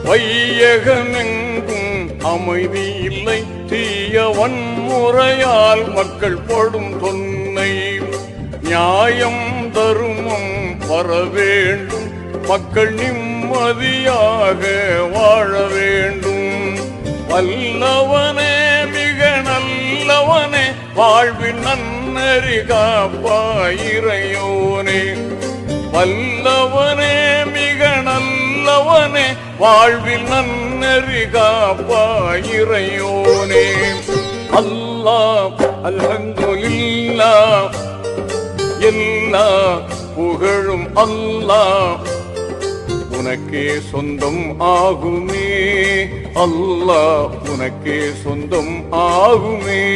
வையகமெங்கும் அமைதி இல்லை, தீய வன்முறையால் மக்கள் படும் தொன்னை. நியாயம் தருமம் வர வேண்டும், மக்கள் நிம்மதியாக வாழ வேண்டும். வல்லவனே மிக நல்லவனே, வாழ்வின் நன்னறி காப்பாயிரையோனே. வல்லவனே மிக நல்லவனே, வாழ்வில் நன்னறி காப்பாயிரையோனே. அல்லாஹ் அல்ஹம்துலில்லாஹ், எல்லா புகழும் அல்லாஹ் உனக்கே சொந்தம் ஆகுமே. அல்லாஹ் உனக்கே சொந்தம் ஆகுமே.